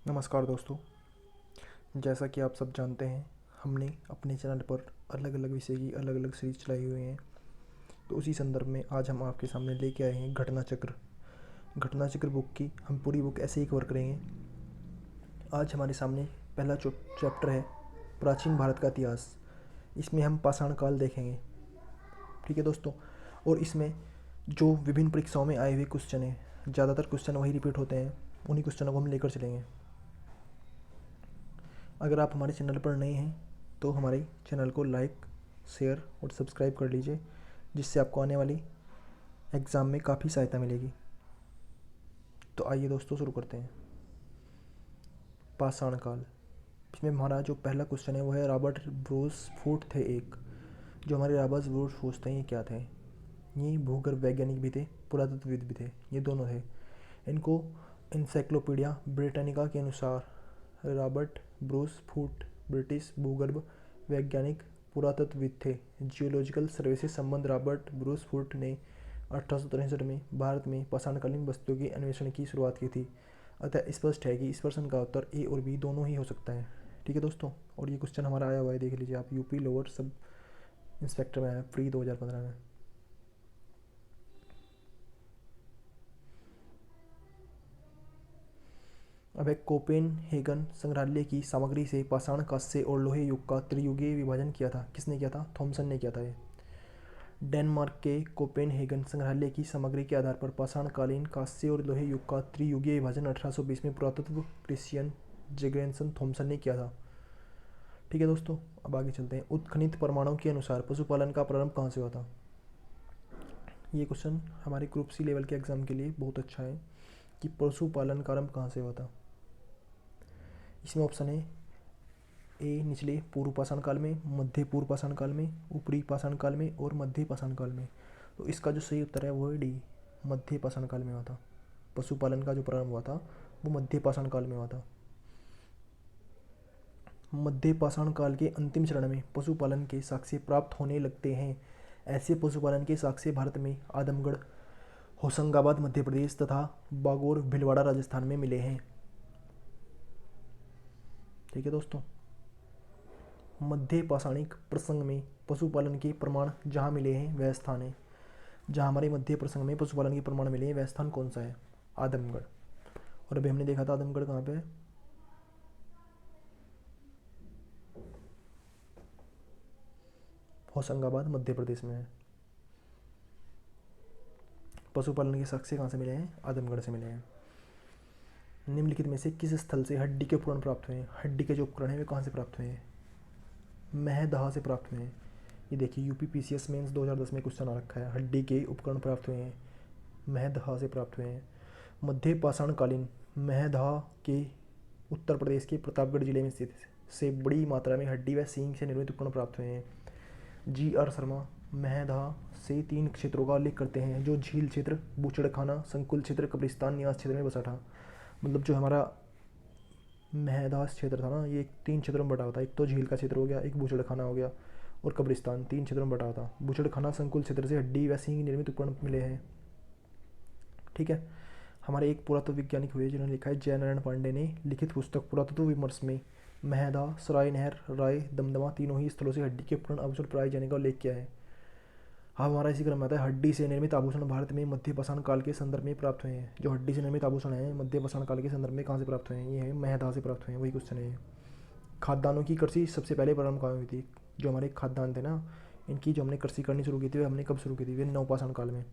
नमस्कार दोस्तों। जैसा कि आप सब जानते हैं, हमने अपने चैनल पर अलग अलग विषय की अलग अलग सीरीज चलाई हुई हैं। तो उसी संदर्भ में आज हम आपके सामने लेके आए हैं घटना चक्र। घटना चक्र बुक की हम पूरी बुक ऐसे ही कवर करेंगे। आज हमारे सामने पहला चैप्टर है प्राचीन भारत का इतिहास। इसमें हम पाषाण काल देखेंगे। ठीक है दोस्तों। और इसमें जो विभिन्न परीक्षाओं में आए हुए क्वेश्चन हैं, ज़्यादातर क्वेश्चन वही रिपीट होते हैं, उन्हीं क्वेश्चनों को हम लेकर चलेंगे। अगर आप हमारे चैनल पर नए हैं तो हमारे चैनल को लाइक, शेयर और सब्सक्राइब कर लीजिए, जिससे आपको आने वाली एग्ज़ाम में काफ़ी सहायता मिलेगी। तो आइए दोस्तों शुरू करते हैं। पाषाण काल। इसमें हमारा जो पहला क्वेश्चन है वो है रॉबर्ट ब्रूस फूट थे एक। जो हमारे रॉबर्ट ब्रूस फूट थे ये क्या थे? ये भूगर्भ वैज्ञानिक भी थे, पुरातत्वविद भी थे, ये दोनों थे। इनको इंसाइक्लोपीडिया ब्रिटानिका के अनुसार रॉबर्ट ब्रूस फूट ब्रिटिश भूगर्भ वैज्ञानिक पुरातत्वविद थे। जियोलॉजिकल सर्वे से संबंध रॉबर्ट ब्रूस फूट ने 1863 में भारत में पाषाणकालीन वस्तुओं के अन्वेषण की शुरुआत की थी। अतः स्पष्ट है कि इस प्रश्न का उत्तर ए और बी दोनों ही हो सकता है। ठीक है दोस्तों। और ये क्वेश्चन हमारा आया हुआ है, देख लीजिए आप, यूपी लोअर सब इंस्पेक्टर में आया, फ्री 2015 में। अब एक कोपेनहेगन संग्रहालय की सामग्री से पाषाण, कांस्य और लोहे युग का त्रियुगीय विभाजन किया था। किसने किया था? थॉमसन ने किया था ये। डेनमार्क के कोपेनहेगन संग्रहालय की सामग्री के आधार पर पाषाणकालीन, कांस्य और लोहे युग का त्रियुगीय विभाजन 1820 में पुरातत्व क्रिश्चियन जेगेंसन थॉमसन ने किया था। ठीक है दोस्तों। अब आगे चलते हैं। उत्खनित प्रमाणों के अनुसार पशुपालन का प्रारंभ कहाँ से हुआ था? ये क्वेश्चन हमारे ग्रुप सी लेवल के एग्जाम के लिए बहुत अच्छा है कि पशुपालन का आरंभ कहाँ से हुआ था। इसमें ऑप्शन है ए निचले पूर्व पाषाण काल में, मध्य पूर्व पाषाण काल में, ऊपरी पाषाण काल में और मध्य पाषाण काल में। तो इसका जो सही उत्तर है वो है डी, मध्य पाषाण काल में हुआ था। पशुपालन का जो प्रारंभ हुआ था वो मध्य पाषाण काल में हुआ था। मध्य पाषाण काल के अंतिम चरण में पशुपालन के साक्ष्य प्राप्त होने लगते हैं। ऐसे पशुपालन के साक्ष्य भारत में आदमगढ़, होशंगाबाद मध्य प्रदेश तथा बागोर भीलवाड़ा राजस्थान में मिले हैं। ठीक है दोस्तों। मध्य पाषाणिक प्रसंग में पशुपालन के प्रमाण जहाँ मिले हैं वह स्थान है, जहाँ हमारे मध्य प्रसंग में पशुपालन के प्रमाण मिले हैं वह स्थान कौन सा है? आदमगढ़। और अभी हमने देखा था आदमगढ़ कहाँ पे है? होशंगाबाद मध्य प्रदेश में है। पशुपालन के साक्ष्य कहाँ से मिले हैं? आदमगढ़ से मिले हैं। निम्नलिखित में से किस स्थल से हड्डी के उपकरण प्राप्त हुए हैं? हड्डी के जो उपकरण हैं वे कहाँ से प्राप्त हुए हैं? महदहा से प्राप्त हुए हैं। ये देखिए यूपी पीसीएस मेंस 2010 में क्वेश्चन आ रखा है, हड्डी के उपकरण प्राप्त हुए हैं महदहा से प्राप्त हुए हैं। मध्य पाषाणकालीन महदहा के उत्तर प्रदेश के प्रतापगढ़ जिले में स्थित से बड़ी मात्रा में हड्डी व सींग से निर्मित उपकरण प्राप्त हुए हैं। जी आर शर्मा महदहा से 3 क्षेत्रों का उल्लेख करते हैं, जो झील क्षेत्र, बूचड़खाना, संकुल क्षेत्र, कब्रिस्तान निवास क्षेत्र में बसा था। मतलब जो हमारा महदास क्षेत्र था ना, ये 3 क्षेत्रों में बटा हुआ था। एक तो झील का क्षेत्र हो गया, एक बूचड़खाना हो गया और कब्रिस्तान, 3 क्षेत्रों में बटा हुआ था। बूचड़खाना संकुल क्षेत्र से हड्डी व सींग निर्मित उपकरण मिले हैं। ठीक है। हमारे एक पुरातत्व वैज्ञानिक हुए जिन्होंने लिखा है, जयनारायण पांडे ने लिखित पुस्तक पुरातत्व विमर्श में महदा, सराय नहर, राय, दमदमा तीनों ही स्थलों से हड्डी के उपकरण आभूषण पाए जाने का उल्लेख किया है। हाँ, हमारा इसी क्रम में आता है, हड्डी से निर्मित आभूषण भारत में मध्य पाषाण काल के संदर्भ में प्राप्त हुए हैं। जो हड्डी से निर्मित आभूषण हैं मध्य पाषाण काल के संदर्भ में कहाँ से प्राप्त हुए हैं? ये है महदा से प्राप्त हुए हैं। वही क्वेश्चन है। खाद्यान्नों की कृषि सबसे पहले प्रारंभ कहाँ हुई थी? जो हमारे खाद्यान्न थे ना, इनकी जो हमने कृषि करनी शुरू की थी, वे हमने कब शुरू की थी? वे नवपाषाण काल में।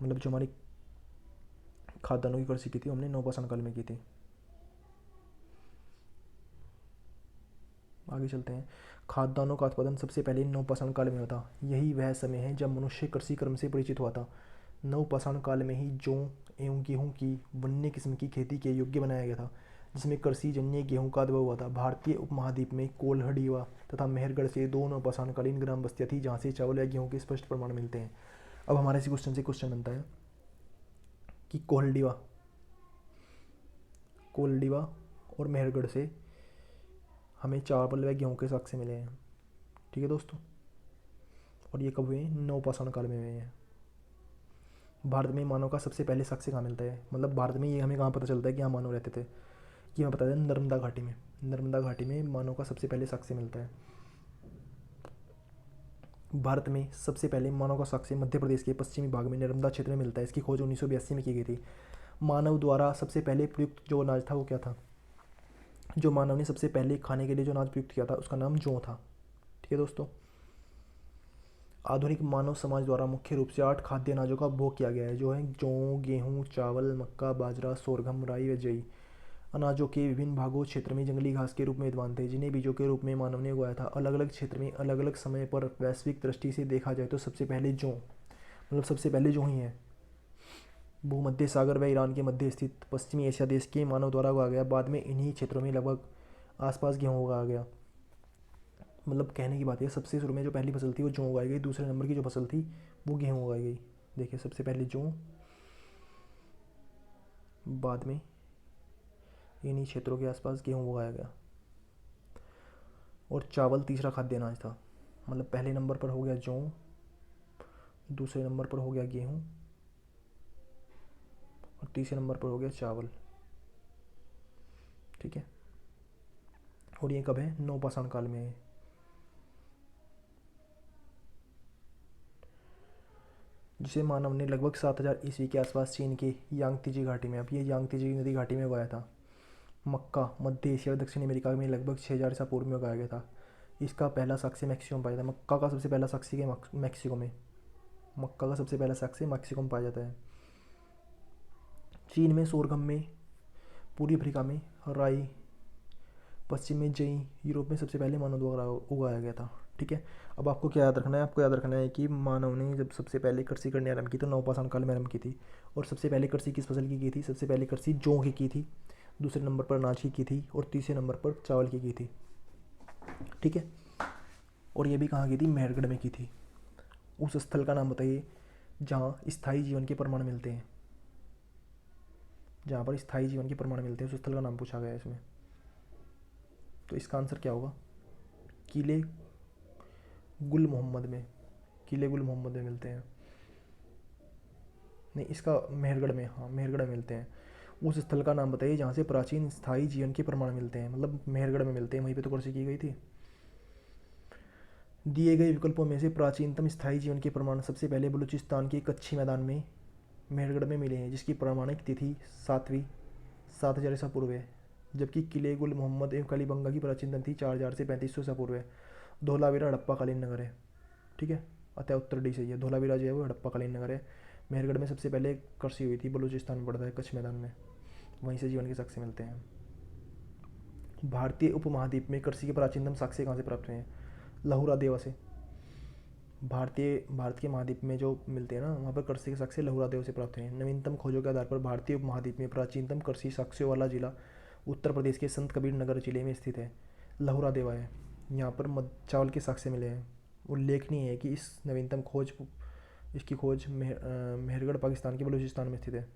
मतलब जो हमारी खाद्यान्नों की कृषि की थी हमने नवपाषाण काल में की थी। आगे चलते हैं। खाद्यान्नों का उत्पादन सबसे पहले नवपाषाण काल में हुआ था। यही वह समय है जब मनुष्य कृषि कर्म से परिचित हुआ था। नवपाषाण काल में ही जौ एवं गेहूं की वन्य किस्म की खेती के योग्य बनाया गया था, जिसमें कृषि जन्य गेहूं का उद्भव हुआ था। भारतीय उपमहाद्वीप में कोल्हड़ीवा तथा मेहरगढ़ से 2 नवपाषाणकालीन ग्राम बस्तियाँ थी, जहाँ से चावल या गेहूं के स्पष्ट प्रमाण मिलते हैं। अब हमारे इसी क्वेश्चन से क्वेश्चन बनता है कि कोल्हड़ीवा और मेहरगढ़ से हमें चावल व गेहूं के साक्ष्य मिले हैं। ठीक है दोस्तों। और ये कब हुए? नवपाषाण काल में हुए हैं। भारत में मानव का सबसे पहले साक्ष्य कहाँ मिलता है? मतलब भारत में ये हमें कहाँ पता चलता है कि यहाँ मानव रहते थे? ये मैं बता दें, नर्मदा घाटी में, नर्मदा घाटी में मानव का सबसे पहले साक्ष्य मिलता है। भारत में सबसे पहले मानव का साक्ष्य मध्य प्रदेश के पश्चिमी भाग में नर्मदा क्षेत्र में मिलता है। इसकी खोज 1982 में की गई थी। मानव द्वारा सबसे पहले प्रयुक्त जो अनाज था वो क्या था? जो मानव ने सबसे पहले खाने के लिए जो अनाज प्रयुक्त किया था उसका नाम जौ था। ठीक है दोस्तों। आधुनिक मानव समाज द्वारा मुख्य रूप से 8 खाद्य अनाजों का उपभोग किया गया है, जो है जौ, गेहूँ, चावल, मक्का, बाजरा, सोरगम, राई व जई। अनाजों के विभिन्न भागों क्षेत्र में जंगली घास के रूप में विद्यमान थे, जिन्हें बीजों के रूप में मानव ने उगाया था। अलग अलग क्षेत्र में अलग अलग समय पर वैश्विक दृष्टि से देखा जाए तो सबसे पहले जौ, मतलब सबसे पहले जौ ही है। भूमध्य सागर व ईरान के मध्य स्थित पश्चिमी एशिया देश के मानव द्वारा उगाया गया। बाद में इन्हीं क्षेत्रों में लगभग आसपास गेहूँ उगाया गया। मतलब कहने की बात है, सबसे शुरू में जो पहली फसल थी वो जौ उगाई गई, दूसरे नंबर की जो फसल थी वो गेहूँ उगाई गई। देखिए, सबसे पहले जौ, बाद में इन्हीं क्षेत्रों के आसपास गेहूँ उगाया गया। और चावल तीसरा खाद्य अनाज था। मतलब पहले नंबर पर हो गया जौ, दूसरे नंबर पर हो गया गेहूँ, और तीसरे नंबर पर हो गया चावल। ठीक है। और ये कब है? नवपाषाण काल में है। जिसे मानव ने लगभग 7000 ईस्वी के आसपास चीन के यांगत्जे घाटी में, अब ये यांगत्जे नदी घाटी में उगाया था। मक्का मध्य एशिया और दक्षिण अमेरिका में लगभग 6000 ईसा पूर्व में उगाया गया था। इसका पहला साक्ष्य मैक्सिको में पाया जाता है। मक्का का सबसे पहला साक्ष्य मैक्सिको में, मक्का का सबसे पहला साक्ष्य मैक्सिको में पाया जाता है। चीन में सोरगम, में पूर्वी अफ्रीका में राई, पश्चिम में जई, यूरोप में सबसे पहले मानव द्वारा उगाया गया था। ठीक है। अब आपको क्या याद रखना है? आपको याद रखना है कि मानव ने जब सबसे पहले कृषि करनी आरंभ की तो नवपाषाण काल में आरंभ की थी। और सबसे पहले कृषि किस फसल की थी? सबसे पहले कृषि जौ की थी, दूसरे नंबर पर अनाज की थी, और तीसरे नंबर पर चावल की थी। ठीक है। और ये भी कहाँ की थी? मेहरगढ़ में की थी। उस स्थल का नाम बताइए जहाँ स्थायी जीवन के प्रमाण मिलते हैं, जहाँ पर स्थायी जीवन के प्रमाण मिलते हैं, उस स्थल का नाम पूछा गया है इसमें। तो इसका आंसर क्या होगा? किले गुल मोहम्मद में, किले गुल मोहम्मद में मिलते हैं। नहीं, इसका मेहरगढ़ में, हाँ मेहरगढ़ में मिलते हैं। उस स्थल का नाम बताइए जहाँ से प्राचीन स्थायी जीवन के प्रमाण मिलते हैं, मतलब मेहरगढ़ में मिलते हैं, वहीं पे तो कृषि की गई थी। दिए गए विकल्पों में से प्राचीनतम स्थायी जीवन के प्रमाण सबसे पहले बलूचिस्तान के कच्छी मैदान में मेहरगढ़ में मिले हैं, जिसकी प्रमाणिक तिथि 7000 ईसा पूर्व है। जबकि किले गुल मोहम्मद एवं कलीबंगा की प्राचीनतम तिथि 4000 से 3500 ईसा पूर्व है। धोलावीरा हड़प्पा कालीन नगर है। ठीक है। अतः उत्तर डी सही है। धोलावीरा जो है वो हड़प्पा कालीन नगर है। मेहरगढ़ में सबसे पहले कृषि हुई थी, बलूचिस्तान में पड़ता है, कच्छ मैदान में, वहीं से जीवन के साक्ष्य मिलते हैं। भारतीय उपमहाद्वीप में कृषि के प्राचीनतम साक्ष्य कहाँ से प्राप्त हुए हैं? लहुरा देवा से। भारत के महाद्वीप में जो मिलते हैं ना, वहाँ पर कृषि के साक्ष्य लहुरा देव से प्राप्त हुए हैं। नवीनतम खोजों के आधार पर भारतीय उपमहाद्वीप में प्राचीनतम कृषि साक्ष्यों वाला जिला उत्तर प्रदेश के संत कबीर नगर जिले में स्थित है, लहुरा देवा है। यहाँ पर चावल के साक्ष्य मिले हैं। उल्लेखनीय है कि इस नवीनतम खोज इसकी खोज मेहरगढ़ पाकिस्तान के बलूचिस्तान में स्थित है।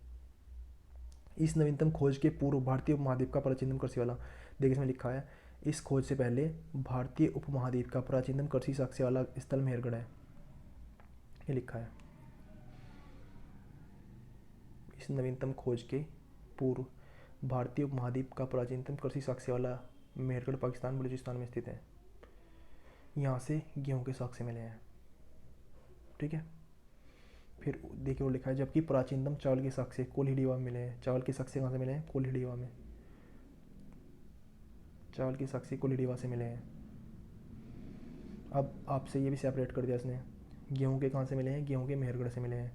इस नवीनतम खोज के पूर्व भारतीय उपमहाद्वीप का प्राचीनतम कृषि वाला, देखिए इसमें लिखा है, इस खोज से पहले भारतीय उपमहाद्वीप का प्राचीनतम कृषि साक्ष्य वाला स्थल मेहरगढ़ है, ये लिखा है। इस नवीनतम खोज के पूर्व भारतीय उपमहाद्वीप का प्राचीनतम कृषि साक्ष्य वाला मेहरगढ़ पाकिस्तान बलूचिस्तान में स्थित है। यहाँ से गेहूँ के साक्ष्य मिले हैं। ठीक है। फिर देखिए वो लिखा है, जबकि प्राचीनतम चावल के साक्ष्य कोल्हिडीवा में मिले हैं। चावल के साक्ष्य कहाँ से मिले हैं? कोल्हिडीवा में। चावल के साक्ष्य कोल्हिडीवा से मिले हैं। अब आपसे ये भी सेपरेट कर दिया इसने, गेहूँ के कहाँ से मिले हैं? गेहूँ के मेहरगढ़ से मिले हैं।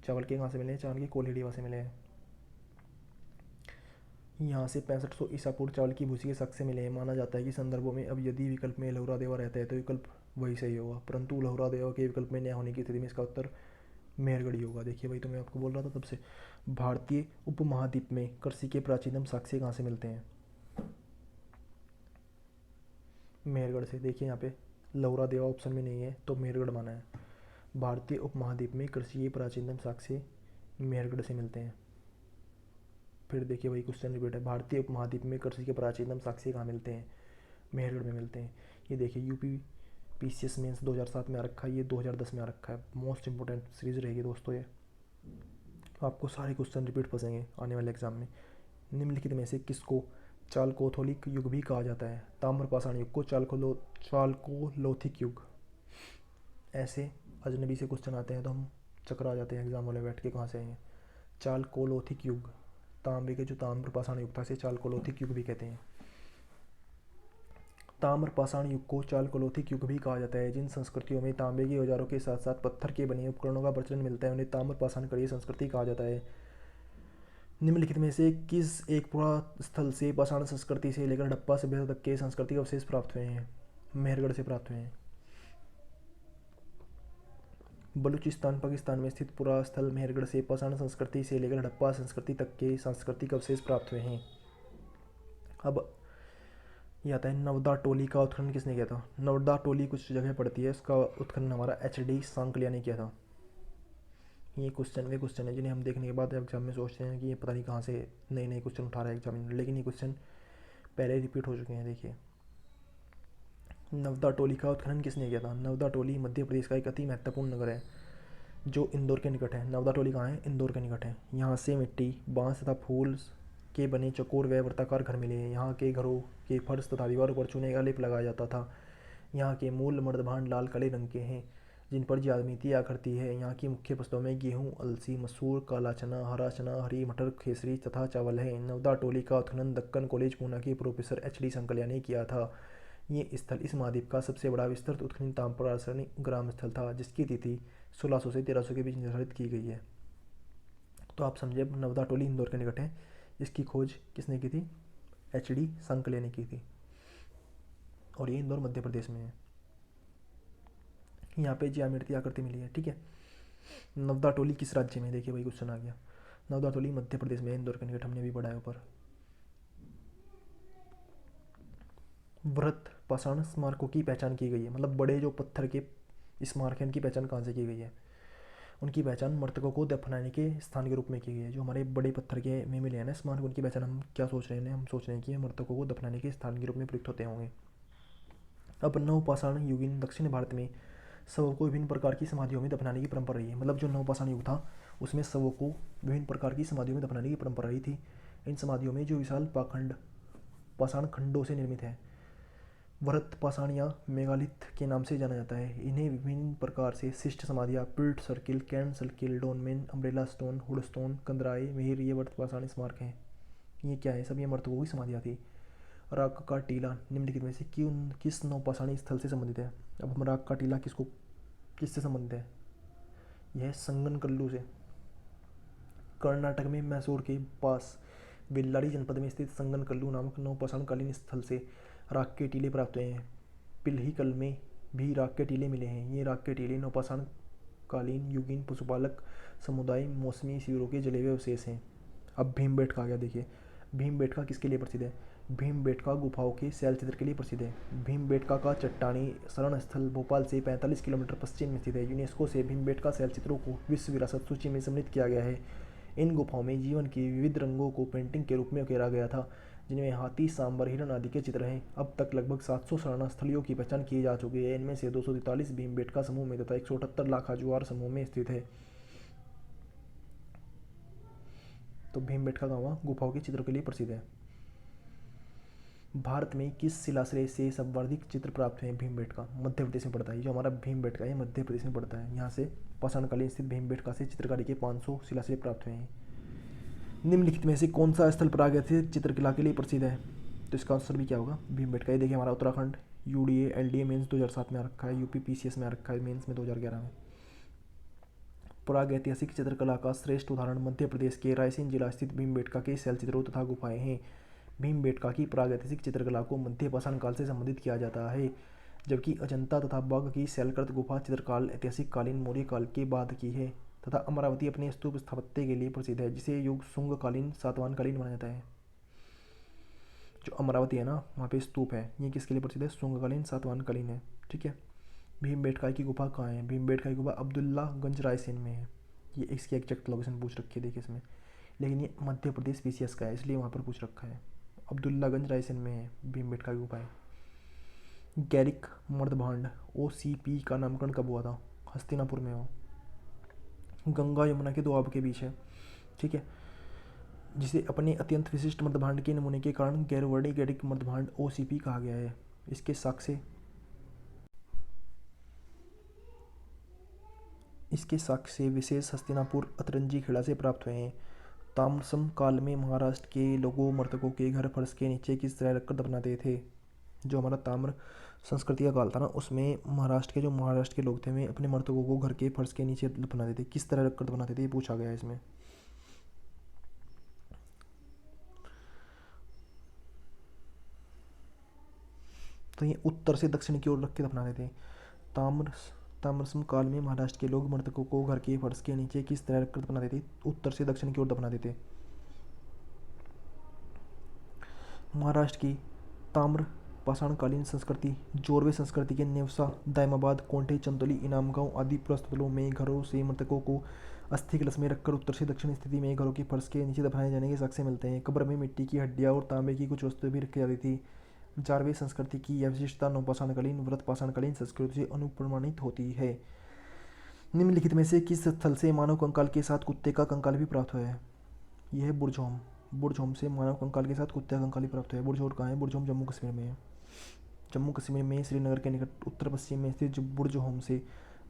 चावल के कहाँ से मिले हैं? चावल के कोल्हिडीवा से मिले हैं। यहाँ से 6500 ईसा पूर्व चावल की भूसी के साक्ष्य मिले हैं। माना जाता है कि संदर्भों में अब यदि विकल्प में लहुरा देवा रहता है तो विकल्प वही सही होगा, परंतु लहुरा देवा के विकल्प में न होने की स्थिति में इसका उत्तर मेहरगढ़ ही होगा। देखिए भाई, तो मैं आपको बोल रहा था तब से, भारतीय उपमहाद्वीप में कृषि के प्राचीनतम साक्ष्य कहाँ से मिलते हैं? मेहरगढ़ से। देखिए यहाँ पे लहुरा देवा ऑप्शन में नहीं है तो मेहरगढ़ माना है। भारतीय उपमहाद्वीप में कृषि के प्राचीनतम साक्ष्य मेहरगढ़ से मिलते हैं। फिर देखिए वही क्वेश्चन रिपीट है, भारतीय उपमहाद्वीप में कृषि के प्राचीनतम साक्ष्य कहाँ मिलते हैं? मेहरगढ़ में मिलते हैं। ये देखिए यूपी पीसीएस मेंस 2007 में आ रखा है, ये 2010 में आ रखा है। मोस्ट इंपॉर्टेंट सीरीज रहेगी दोस्तों ये, आपको सारे क्वेश्चन रिपीट फंसेंगे आने वाले एग्जाम में। निम्नलिखित में से किसको चालकोलिथिक युग भी कहा जाता है? ताम्रपाषाण युग को चालकोलिथिक युग। ऐसे अजनबी से क्वेश्चन आते हैं तो हम चकरा जाते हैं एग्जाम वाले, बैठ के कहाँ से आएंगे। चालकोलिथिक युग, तांबे के जो ताम्रपाषाण युग था इसे चालकोलिथिक युग भी कहते हैं। ताम्रपाषाण युग को चालकोलिथिक युग भी कहा जाता है। जिन संस्कृतियों में तांबे के औजारों के साथ साथ पत्थर के बने उपकरणों का प्रचलन मिलता है उन्हें ताम्रपाषाण कड़ीय संस्कृति कहा जाता है। निम्नलिखित में से किस एक पुरास्थल से पाषाण संस्कृति से लेकर हड़प्पा सभ्यता तक के सांस्कृतिक अवशेष प्राप्त हुए हैं? मेहरगढ़ से प्राप्त हुए हैं। बलूचिस्तान पाकिस्तान में स्थित पुरास्थल मेहरगढ़ से पाषाण संस्कृति से लेकर हड़प्पा संस्कृति तक के सांस्कृतिक अवशेष प्राप्त हुए हैं। अब ये आता है नवदा टोली का उत्खनन किसने किया था? नवदा टोली कुछ जगह पड़ती है, उसका उत्खनन हमारा HD सांकलिया ने किया था। ये क्वेश्चन है जिन्हें हम देखने के बाद एग्जाम में सोचते हैं कि ये पता नहीं कहाँ से नए नए क्वेश्चन उठा रहा है एग्जामिनर, लेकिन ये क्वेश्चन पहले रिपीट हो चुके हैं। देखिए, नवदा टोली का उत्खनन किसने किया था? नवदा टोली मध्य प्रदेश का एक अति महत्वपूर्ण नगर है जो इंदौर के निकट है। नवदा टोली कहाँ है? इंदौर के निकट है। यहाँ से मिट्टी, बांस तथा फूल के बने चौकोर व वृत्ताकार घर मिले हैं। यहाँ के घरों के फर्श तथा दीवारों पर चूने का लेप लगाया जाता था। यहाँ के मूल मर्दभांड लाल काले रंग के हैं जिन पर ज्यामिति आकृति है। यहाँ की मुख्य फसलों में गेहूँ, अलसी, मसूर, काला चना, हरा चना, हरी मटर, खेसरी तथा चावल है। नवदा टोली का उत्खनन दक्कन कॉलेज पूना के प्रोफेसर HD संकलिया ने किया था। ये स्थल इस महाद्वीप का सबसे बड़ा विस्तृत उत्खनन ताम्रपाषाणी ग्राम स्थल था जिसकी तिथि 1600 से 1300 के बीच निर्धारित की गई है। तो आप समझे, नवदा टोली इंदौर के निकट है। इसकी खोज किसने की थी? HD संकलिया ने की थी और ये इंदौर मध्य प्रदेश में है। यहाँ पे ज्यामिति आकृति मिली है। ठीक है, नवदा टोली किस राज्य में? देखिए भाई क्वेश्चन आ गया। नवदा टोली मध्य प्रदेश में, इंदौर के निकट, हमने भी पढ़ा है ऊपर। वृहत पाषाण स्मारकों की पहचान की गई है, मतलब बड़े जो पत्थर के स्मारक हैं उनकी पहचान कहाँ से की गई है? उनकी पहचान मृतकों को दफनाने के स्थान के रूप में की गई है। जो हमारे बड़े पत्थर के में मिले हैं ना स्मारक, उनकी पहचान हम क्या सोच रहे हैं? हम सोच रहे हैं कि ये मृतकों को दफनाने के स्थान के रूप में प्रयुक्त होते होंगे। अब नवपाषाण युगीन दक्षिण भारत में शवों को विभिन्न प्रकार की समाधियों में दफनाने की परंपरा रही है। मतलब जो नवपाषाण युग था उसमें शवों को विभिन्न प्रकार की समाधियों में दफनाने की परंपरा रही थी। इन समाधियों में जो विशाल पाषाण खंडों से निर्मित है, वृहत पाषाण या मेगालिथ के नाम से जाना जाता है। इन्हें विभिन्न प्रकार से शिष्ट समाधियाँ, पिल्ट सर्किल, कैंड circle, dolmen, umbrella stone, hood stone, कंदराए, मिहिर, ये वृहत पाषाण स्मारक हैं। ये क्या है? सब ये मृतकों की समाधियाँ थी। राग का टीला निम्नलिखित में से किस नवपाषाणी स्थल से संबंधित है? अब हम राग का टीला किससे संबंधित है? यह संगनकल्लू से। कर्नाटक में मैसूर के पास बेल्लारी जनपद में स्थित संगनकल्लू नामक नवपाषाणकालीन स्थल से राग के टीले प्राप्त हुए हैं। पिल्हिकल में भी राग के टीले मिले हैं। ये राग के टीले नवपाषाणकालीन युगीन पशुपालक समुदाय मौसमी शिविरों के जले हुए अवशेष हैं। अब भीमबेटका आ गया। देखिए, भीमबेटका किसके लिए प्रसिद्ध है? भीमबेटका गुफाओं के शैलचित्र के लिए प्रसिद्ध है। भीमबेटका का चट्टानी शरण स्थल भोपाल से 45 किलोमीटर पश्चिम में स्थित है। यूनेस्को से भीमबेटका शैलचित्रों को विश्व विरासत सूची में सम्मिलित किया गया है। इन गुफाओं में जीवन के विविध रंगों को पेंटिंग के रूप में उकेरा गया था जिनमें हाथी, सांबर, हिरण आदि के चित्र हैं। अब तक लगभग 700 शरण स्थलियों की पहचान की जा चुकी है। इनमें से 243 भीमबेटका समूह में तथा 178 लाखाजुआर समूह में स्थित है। तो भीमबेटका गाँव गुफाओं के चित्रों के लिए प्रसिद्ध है। भारत में किस शिलाश्रय से सर्वाधिक चित्र प्राप्त हुए हैं? भीमबेटका मध्य प्रदेश में पड़ता है। जो हमारा भीमबेटका है मध्य प्रदेश में पड़ता है। यहाँ से पाषाणकालीन स्थित भीमबेटका से चित्रकारी के 500 शिलाश्रय प्राप्त हुए हैं। निम्नलिखित में से कौन सा स्थल प्रागैतिहासिक चित्रकला के लिए प्रसिद्ध है? तो इसका आंसर भी क्या होगा? भीमबेटका। ये देखिए हमारा उत्तराखंड UDA LDA मेंस 2007 में आ रखा है, UP PCS में आ रखा है मेंस में 2011 में। प्रागैतिहासिक चित्रकला का श्रेष्ठ उदाहरण मध्य प्रदेश के रायसेन जिला स्थित भीमबेटका के शैलचित्रों तथा गुफाएं हैं। भीमबेटका की प्रागैतिहासिक चित्रकला को मध्य पाषाण काल से संबंधित किया जाता है, जबकि अजंता तथा बग की शैलकृत गुफा चित्रकाल ऐतिहासिक कालीन मौर्य काल के बाद की है। तथा अमरावती अपने स्तूप स्थापत्य के लिए प्रसिद्ध है जिसे युग शुंगकालीन सातवाहनकालीन माना जाता है। जो अमरावती है ना, वहाँ पे स्तूप है, ये किसके लिए प्रसिद्ध है? शुंगकालीन सातवाहनकालीन है। ठीक है। भीमबेटका की गुफा कहाँ है? भीमबेटका की गुफा अब्दुल्लागंज रायसेन में है। ये इसकी एग्जैक्ट लोकेशन पूछ रखी है देखिए इसमें, लेकिन ये मध्य प्रदेश PCS का है इसलिए वहाँ पर पूछ रखा है। अब्दुल्लागंज रायसेन में है भीमबेटका की गुफा है। गैरिक मर्दभांड OCP का नामकरण कब हुआ था? हस्तिनापुर में हो। गंगा यमुना के दोआब के बीच है। ठीक है। जिसे अपने अत्यंत विशिष्ट मर्दभांड के नमूने के कारण गैरवर्णिक मर्दभांड OCP कहा गया है। इसके साक्ष्य विशेष हस्तिनापुर अतरंजी खेड़ा से प्राप्त हुए हैं। ताम्रसम काल में महाराष्ट्र के लोगों मृतकों के घर फर्श के नीचे किस तरह रखकर दफनाते थे। जो हमारा ताम्र संस्कृति का काल था ना, उसमें महाराष्ट्र के लोग थे वे अपने मृतकों को घर के फर्श के नीचे दफनाते थे। किस तरह रखकर दफनाते थे ये पूछा गया है इसमें। तो ये उत्तर से दक्षिण की ओर रख के दफनाते थे। ताम्रसम काल में महाराष्ट्र के लोग मृतकों को घर के फर्श के नीचे किस तरह रखकर दफनाते थे। उत्तर से दक्षिण की ओर दफनाते थे। महाराष्ट्र की ताम्र पाषाणकालीन संस्कृति जोरवे संस्कृति के नेवसा, दायमाबाद, कोंठे, चंदौली, इनामगांव आदि पुरास्थलों में घरों से मृतकों को अस्थि कलश में रखकर उत्तर से दक्षिण स्थिति में घरों के फर्श के नीचे दफनाए जाने के साक्ष्य मिलते हैं। कब्र में मिट्टी की हड्डियां और तांबे की कुछ वस्तुएं भी रखी जाती थी। जारवे संस्कृति की यह विशिष्टता नवपाषाणकालीन व्रत पाषाणकालीन संस्कृति से अनुप्रमाणित होती है। निम्नलिखित में से किस स्थल से मानव कंकाल के साथ कुत्ते का कंकाल भी प्राप्त हुआ है। यह है बुरझोम से मानव कंकाल के साथ कुत्ते का कंकाल भी प्राप्त हुआ है। बुरझोम कहाँ है? बुरझोम जम्मू कश्मीर में है। जम्मू कश्मीर में श्रीनगर के निकट उत्तर पश्चिम में स्थित बुरझोम से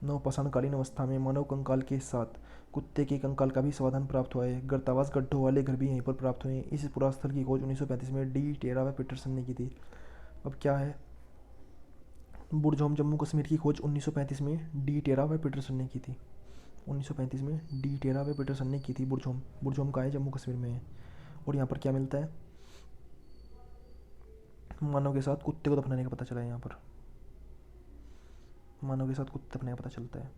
नवपाषाणकालीन अवस्था में मानव कंकाल के साथ कुत्ते के कंकाल का भी समाधान प्राप्त हुआ है। गर्तावास गड्ढों वाले घर भी यहीं पर प्राप्त हुए हैं। इस पुरास्थल की खोज 1935 में डी टेरा व पीटरसन ने की थी। अब क्या है? बुरझोम जम्मू कश्मीर की खोज 1935 में डी टेरा व पीटरसन ने की थी। 1935 में डी टेरा व पीटरसन ने की थी। बुरझोम का है, जम्मू कश्मीर में है। और यहाँ पर क्या मिलता है? मानव के साथ कुत्ते को दफनाने का पता चला है। यहाँ पर मानव के साथ कुत्ते दफनाने का पता चलता है।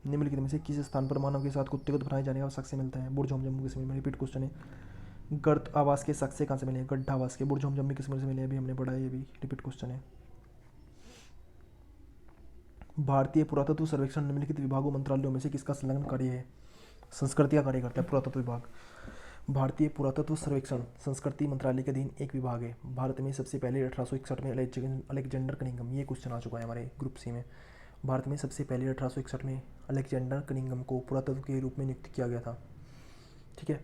निम्नलिखित में से किस स्थान पर मानव के साथ कुत्ते को दफनाए जाने का साक्ष्य मिलता है। बुरझोम जम्मू कश्मीर में। रिपीट क्वेश्चन है। गर्त आवास के साक्ष्य कहाँ से मिले? गड्ढा आवास के बुरझोम जम्मू कश्मीर से मिले। अभी हमने पढ़ा है, ये भी रिपीट क्वेश्चन है। भारतीय पुरातत्व सर्वेक्षण निम्नलिखित विभागों मंत्रालयों में से किसका संलग्न कार्य है? संस्कृति का कार्य करता है पुरातत्व विभाग। भारतीय पुरातत्व सर्वेक्षण संस्कृति मंत्रालय के अधीन एक विभाग है। भारत में सबसे पहले 1861 में अलेक्जेंडर कनिंघम, ये क्वेश्चन आ चुका है हमारे ग्रुप सी में। भारत में सबसे पहले 1861 में अलेक्जेंडर कनिंघम को पुरातत्व के रूप में नियुक्त किया गया था। ठीक है।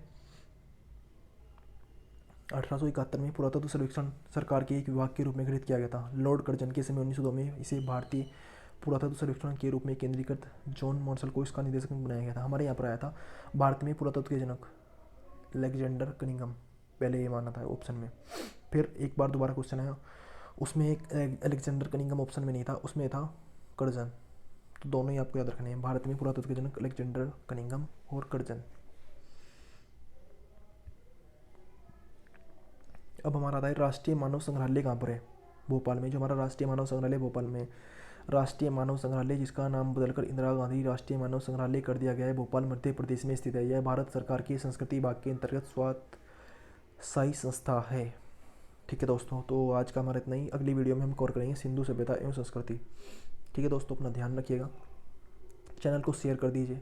1871 में पुरातत्व सर्वेक्षण सरकार के एक विभाग के रूप में गठित किया गया था। लॉर्ड कर्जन के समय 1902 में इसे भारतीय पुरातत्व सर्वेक्षण के रूप में केंद्रीकृत जॉन मार्शल को इसका निदेशक बनाया गया था। हमारे यहाँ पर आया था भारत में पुरातत्व के जनक अलेक्जेंडर कनिंघम, पहले ये माना था ऑप्शन में। फिर एक बार दोबारा क्वेश्चन आया, उसमें एक अलेक्जेंडर कनिंघम ऑप्शन में नहीं था, उसमें था कर्जन। तो दोनों ही आपको याद रखने हैं, भारत में पुरातत्व के जनक अलेक्जेंडर कनिंघम और कर्जन। अब हमारा आता है राष्ट्रीय मानव संग्रहालय कहाँ पर है? भोपाल में। जो हमारा राष्ट्रीय मानव संग्रहालय भोपाल में, राष्ट्रीय मानव संग्रहालय जिसका नाम बदलकर इंदिरा गांधी राष्ट्रीय मानव संग्रहालय कर दिया गया है, भोपाल मध्य प्रदेश में स्थित है। यह भारत सरकार की संस्कृति विभाग के अंतर्गत स्वायत्तशासी संस्था है। ठीक है दोस्तों, तो आज का हमारा इतना ही। अगली वीडियो में हम कवर करेंगे सिंधु सभ्यता एवं संस्कृति। ठीक है दोस्तों, अपना ध्यान रखिएगा, चैनल को शेयर कर दीजिए।